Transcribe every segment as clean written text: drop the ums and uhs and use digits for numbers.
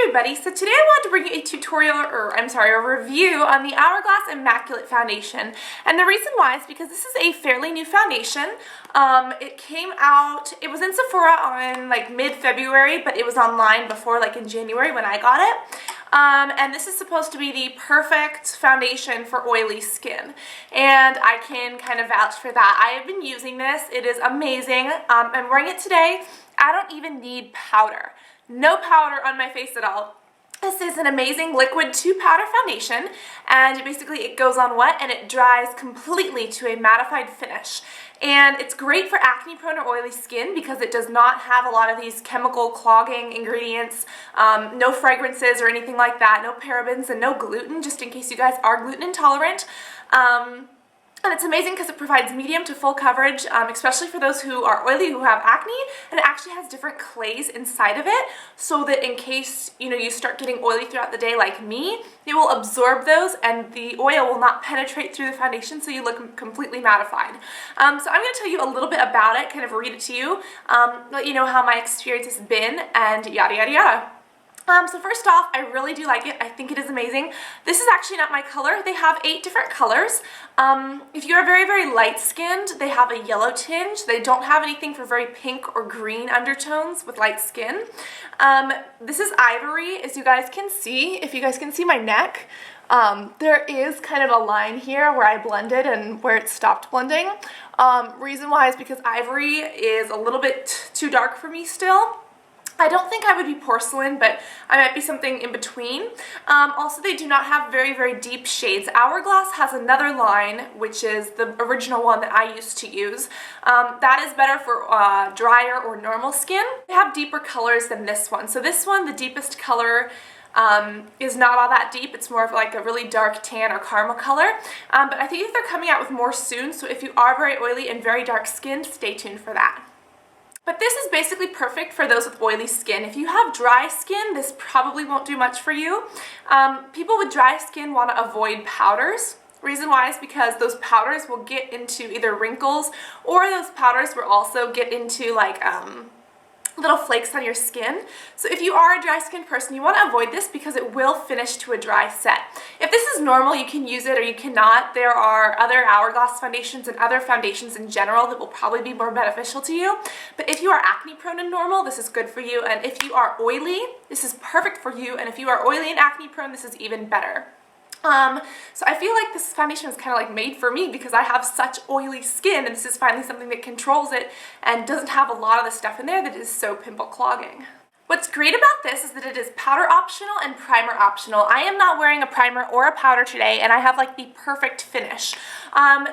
everybody, so today I wanted to bring you a tutorial, a review on the Hourglass Immaculate Foundation. And the reason why is because this is a fairly new foundation. It came out, it was in Sephora on like mid-February, but it was online before, like in January when I got it. And this is supposed to be the perfect foundation for oily skin, and I can kind of vouch for that. I have been using this. It is amazing. I'm wearing it today. I don't even need powder. No powder on my face at all. This is an amazing liquid 2-powder foundation, and basically it goes on wet and it dries completely to a mattified finish. And it's great for acne prone or oily skin because it does not have a lot of these chemical clogging ingredients, no fragrances or anything like that, no parabens and no gluten, just in case you guys are gluten intolerant. And it's amazing because it provides medium to full coverage, especially for those who are oily, who have acne, and it actually has different clays inside of it, so that in case you start getting oily throughout the day like me, it will absorb those and the oil will not penetrate through the foundation, so you look completely mattified. So I'm going to tell you a little bit about it, kind of read it to you, let you know how my experience has been, and yada yada yada. So first off, I really do like it. I think it is amazing. This is actually not my color. They have 8 different colors. If you're very, very light-skinned, they have a yellow tinge. They don't have anything for very pink or green undertones with light skin. This is ivory, as you guys can see. If you guys can see my neck, there is kind of a line here where I blended and where it stopped blending. Reason why is because ivory is a little bit too dark for me still. I don't think I would be porcelain, but I might be something in between. Also, they do not have very, very deep shades. Hourglass has another line, which is the original one that I used to use. That is better for drier or normal skin. They have deeper colors than this one. So this one, the deepest color, is not all that deep. It's more of like a really dark tan or caramel color. But I think they're coming out with more soon, so if you are very oily and very dark skinned, stay tuned for that. But this is basically perfect for those with oily skin. If you have dry skin, this probably won't do much for you. People with dry skin want to avoid powders. Reason why is because those powders will get into either wrinkles, or those powders will also get into like little flakes on your skin. So if you are a dry skinned person, you want to avoid this because it will finish to a dry set. If this is normal, you can use it or you cannot. There are other Hourglass foundations and other foundations in general that will probably be more beneficial to you. But if you are acne prone and normal, this is good for you. And if you are oily, this is perfect for you. And if you are oily and acne prone, this is even better. So I feel like this foundation was kind of like made for me because I have such oily skin, and this is finally something that controls it and doesn't have a lot of the stuff in there that is so pimple clogging. What's great about this is that it is powder optional and primer optional. I am not wearing a primer or a powder today, and I have like the perfect finish.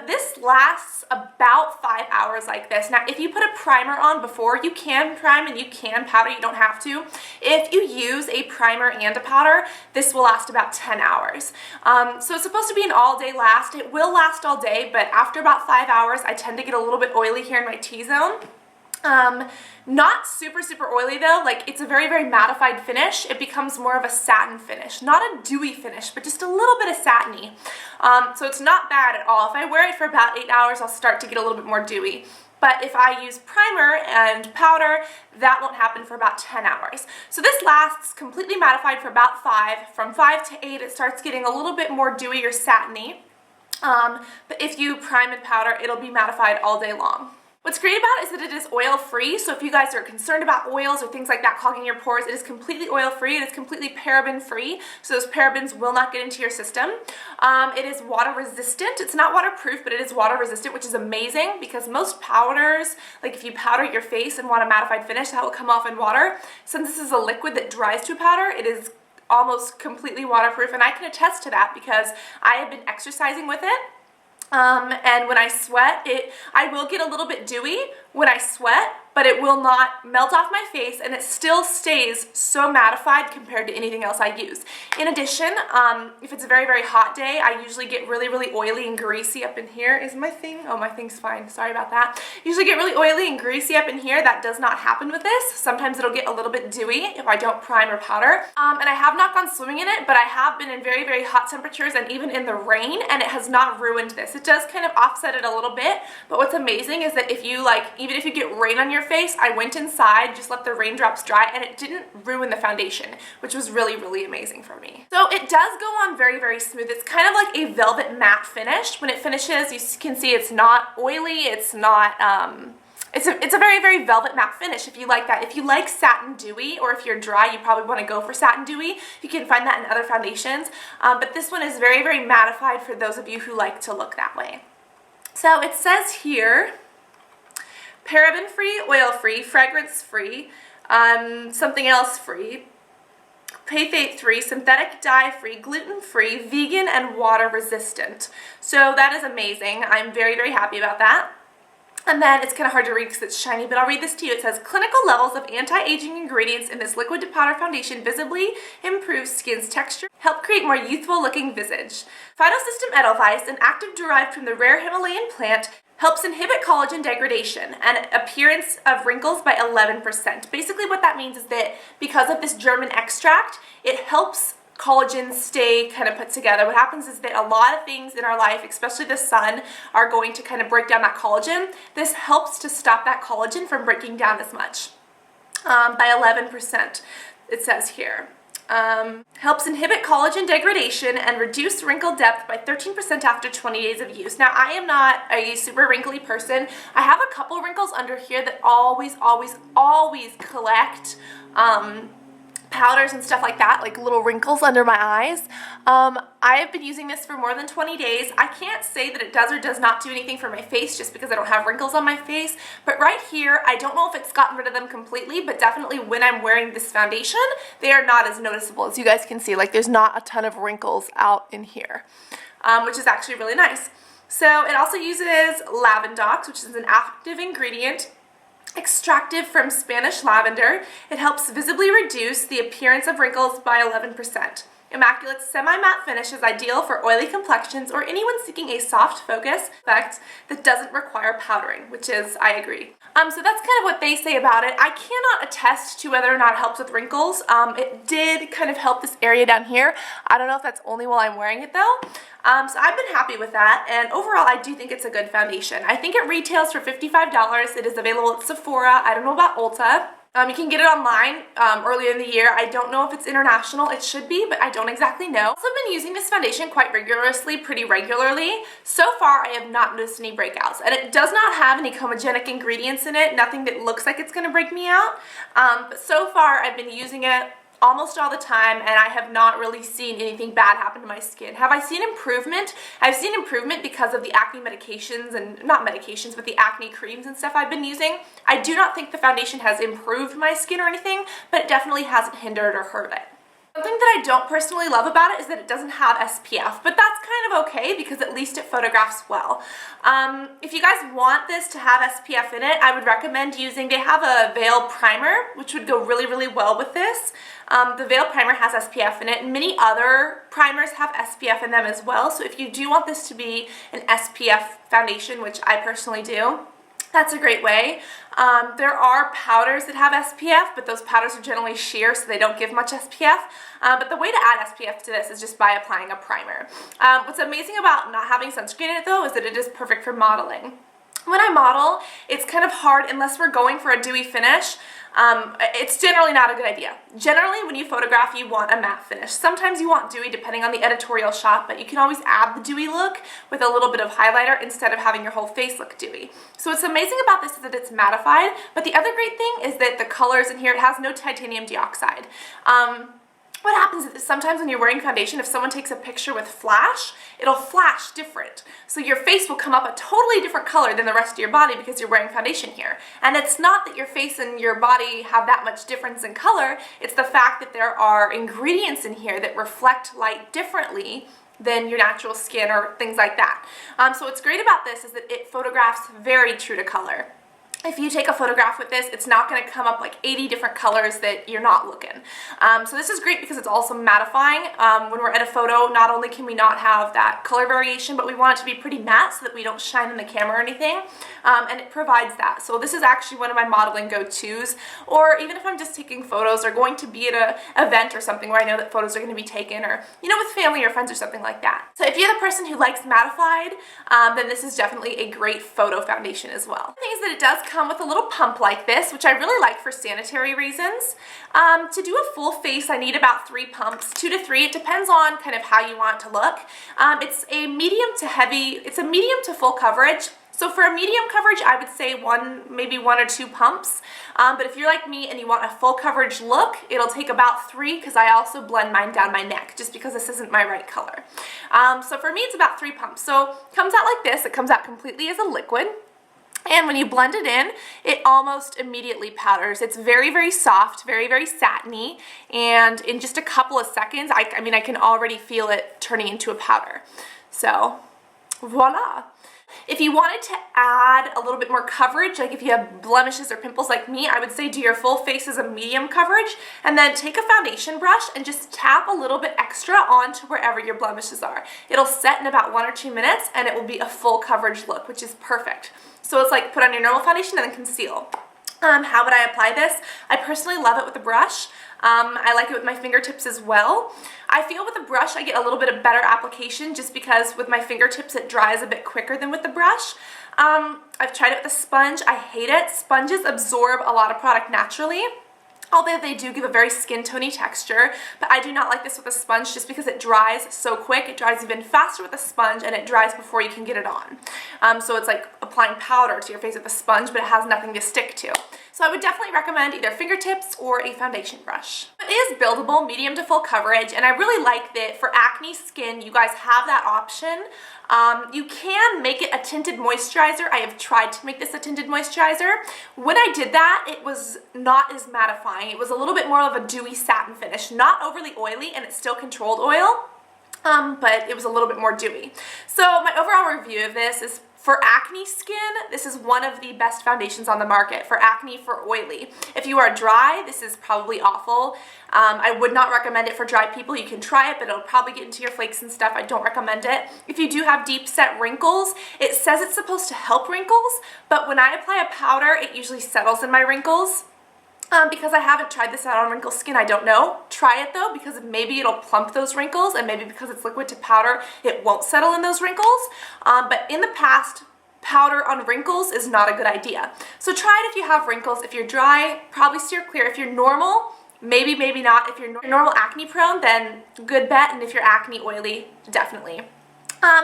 This lasts about 5 hours like this. Now, if you put a primer on before, you can prime and you can powder, you don't have to. If you use a primer and a powder, this will last about 10 hours. So it's supposed to be an all-day last. It will last all day, but after about 5 hours, I tend to get a little bit oily here in my T-zone. Not super, super oily though. Like, it's a very, very mattified finish. It becomes more of a satin finish. Not a dewy finish, but just a little bit of satiny. So it's not bad at all. If I wear it for about 8 hours, I'll start to get a little bit more dewy. But if I use primer and powder, that won't happen for about 10 hours. So this lasts completely mattified for about 5. From 5 to 8, it starts getting a little bit more dewy or satiny. But if you prime and powder, it'll be mattified all day long. What's great about it is that it is oil-free, so if you guys are concerned about oils or things like that clogging your pores, it is completely oil-free. It is completely paraben-free, so those parabens will not get into your system. It is water-resistant. It's not waterproof, but it is water-resistant, which is amazing because most powders, like if you powder your face and want a mattified finish, that will come off in water. Since this is a liquid that dries to a powder, it is almost completely waterproof, and I can attest to that because I have been exercising with it. And when I sweat, I will get a little bit dewy when I sweat, but it will not melt off my face, and it still stays so mattified compared to anything else I use. In addition, if it's a very, very hot day, I usually get really, really oily and greasy up in here. Is my thing? Oh, my thing's fine. Sorry about that. Usually get really oily and greasy up in here. That does not happen with this. Sometimes it'll get a little bit dewy if I don't prime or powder. And I have not gone swimming in it, but I have been in very, very hot temperatures and even in the rain, and it has not ruined this. It does kind of offset it a little bit, but what's amazing is that if you even if you get rain on your your face, I went inside, just let the raindrops dry, and it didn't ruin the foundation, which was really, really amazing for me. So it does go on very, very smooth. It's kind of like a velvet matte finish. When it finishes, you can see it's not oily, it's not, it's a very, very velvet matte finish if you like that. If you like satin dewy, or if you're dry, you probably want to go for satin dewy. You can find that in other foundations, but this one is very, very mattified for those of you who like to look that way. So it says here, paraben-free, oil-free, fragrance-free, something else free, phthalate-free, synthetic dye-free, gluten-free, vegan, and water-resistant. So that is amazing. I'm very, very happy about that. And then it's kind of hard to read because it's shiny, but I'll read this to you. It says, clinical levels of anti-aging ingredients in this liquid to powder foundation visibly improves skin's texture, help create more youthful looking visage. Phytosystem edelweiss, an active derived from the rare Himalayan plant, helps inhibit collagen degradation and appearance of wrinkles by 11%. Basically what that means is that because of this German extract, it helps collagen stay kind of put together. What happens is that a lot of things in our life, especially the sun, are going to kind of break down that collagen. This helps to stop that collagen from breaking down as much, by 11%, it says here. Helps inhibit collagen degradation and reduce wrinkle depth by 13% after 20 days of use. Now, I am not a super wrinkly person. I have a couple wrinkles under here that always collect powders and stuff like that, like little wrinkles under my eyes. I have been using this for more than 20 days. I can't say that it does or does not do anything for my face just because I don't have wrinkles on my face, but right here, I don't know if it's gotten rid of them completely, but definitely when I'm wearing this foundation, they are not as noticeable. As you guys can see, like there's not a ton of wrinkles out in here, which is actually really nice. So it also uses lavendox, which is an active ingredient extracted from Spanish lavender. It helps visibly reduce the appearance of wrinkles by 11%. Immaculate's semi-matte finish is ideal for oily complexions or anyone seeking a soft focus effect that doesn't require powdering, which is, I agree. So that's kind of what they say about it. I cannot attest to whether or not it helps with wrinkles. It did kind of help this area down here. I don't know if that's only while I'm wearing it though. So I've been happy with that, and overall I do think it's a good foundation. I think it retails for $55. It is available at Sephora. I don't know about Ulta. You can get it online earlier in the year. I don't know if it's international. It should be, but I don't exactly know. I've also been using this foundation quite rigorously, pretty regularly. So far, I have not noticed any breakouts, and it does not have any comedogenic ingredients in it, nothing that looks like it's going to break me out. But so far, I've been using it almost all the time, and I have not really seen anything bad happen to my skin. Have I seen improvement? I've seen improvement because of the acne medications, and not medications, but the acne creams and stuff I've been using. I do not think the foundation has improved my skin or anything, but it definitely hasn't hindered or hurt it. Something that I don't personally love about it is that it doesn't have SPF, but that's kind of okay because at least it photographs well. If you guys want this to have SPF in it, I would recommend using, they have a Veil Primer, which would go really, really well with this. The Veil Primer has SPF in it, and many other primers have SPF in them as well, so if you do want this to be an SPF foundation, which I personally do, that's a great way. There are powders that have SPF, but those powders are generally sheer, so they don't give much SPF. But the way to add SPF to this is just by applying a primer. What's amazing about not having sunscreen in it, though, is that it is perfect for modeling. When I model, it's kind of hard unless we're going for a dewy finish. It's generally not a good idea. Generally, when you photograph, you want a matte finish. Sometimes you want dewy depending on the editorial shot, but you can always add the dewy look with a little bit of highlighter instead of having your whole face look dewy. So what's amazing about this is that it's mattified, but the other great thing is that the colors in here, it has no titanium dioxide. What happens is sometimes when you're wearing foundation, if someone takes a picture with flash, it'll flash different. So your face will come up a totally different color than the rest of your body because you're wearing foundation here. And it's not that your face and your body have that much difference in color, it's the fact that there are ingredients in here that reflect light differently than your natural skin or things like that. So what's great about this is that it photographs very true to color. If you take a photograph with this, it's not going to come up like 80 different colors that you're not looking. So this is great because it's also mattifying. When we're at a photo, not only can we not have that color variation, but we want it to be pretty matte so that we don't shine in the camera or anything. And it provides that. So this is actually one of my modeling go-tos. Or even if I'm just taking photos or going to be at an event or something where I know that photos are going to be taken, or with family or friends or something like that. So if you're the person who likes mattified, then this is definitely a great photo foundation as well. The thing is that it does come with a little pump like this, which I really like for sanitary reasons. To do a full face, I need about 3 pumps, 2 to 3. It depends on kind of how you want it to look. It's a medium to heavy, it's a medium to full coverage. So for a medium coverage, I would say maybe 1 or 2 pumps. But if you're like me and you want a full coverage look, it'll take about 3, because I also blend mine down my neck just because this isn't my right color. So for me, it's about 3 pumps. So it comes out like this. It comes out completely as a liquid. And when you blend it in, it almost immediately powders. It's very, very soft, very, very satiny, and in just a couple of seconds, I mean, I can already feel it turning into a powder. So, voila. If you wanted to add a little bit more coverage, like if you have blemishes or pimples like me, I would say do your full face as a medium coverage, and then take a foundation brush and just tap a little bit extra onto wherever your blemishes are. It'll set in about 1 or 2 minutes, and it will be a full coverage look, which is perfect. So it's like put on your normal foundation and then conceal. How would I apply this? I personally love it with a brush. I like it with my fingertips as well. I feel with a brush I get a little bit of better application just because with my fingertips it dries a bit quicker than with the brush. I've tried it with a sponge. I hate it. Sponges absorb a lot of product naturally, although they do give a very skin-tony texture, but I do not like this with a sponge just because it dries so quick. It dries even faster with a sponge, and it dries before you can get it on. So it's like applying powder to your face with a sponge, but it has nothing to stick to. So I would definitely recommend either fingertips or a foundation brush. It is buildable, medium to full coverage, and I really like that for acne skin, you guys have that option. You can make it a tinted moisturizer. I have tried to make this a tinted moisturizer. When I did that, it was not as mattifying. It was a little bit more of a dewy satin finish, not overly oily, and it still controlled oil, but it was a little bit more dewy. So my overall review of this is, for acne skin, this is one of the best foundations on the market. For acne, for oily. If you are dry, this is probably awful. I would not recommend it for dry people. You can try it, but it'll probably get into your flakes and stuff. I don't recommend it. If you do have deep set wrinkles, it says it's supposed to help wrinkles, but when I apply a powder, it usually settles in my wrinkles. Because I haven't tried this out on wrinkled skin, I don't know. Try it though, because maybe it'll plump those wrinkles, and maybe because it's liquid to powder, it won't settle in those wrinkles. But in the past, powder on wrinkles is not a good idea. So try it if you have wrinkles. If you're dry, probably steer clear. If you're normal, maybe, maybe not. If you're normal acne prone, then good bet, and if you're acne oily, definitely.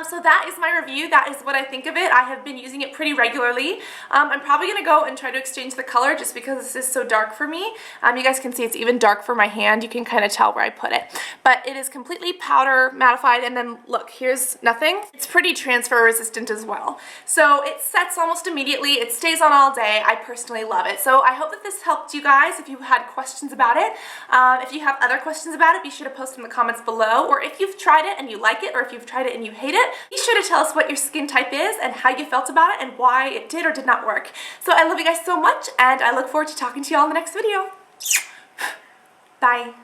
So that is my review. That is what I think of it. I have been using it pretty regularly. I'm probably going to go and try to exchange the color just because this is so dark for me. You guys can see it's even dark for my hand. You can kind of tell where I put it. But it is completely powder mattified, and then look, here's nothing. It's pretty transfer resistant as well. So it sets almost immediately. It stays on all day. I personally love it. So I hope that this helped you guys if you had questions about it. If you have other questions about it, be sure to post in the comments below. Or if you've tried it and you like it, or if you've tried it and you hate it, be sure to tell us what your skin type is and how you felt about it and why it did or did not work. So I love you guys so much, and I look forward to talking to you all in the next video. Bye.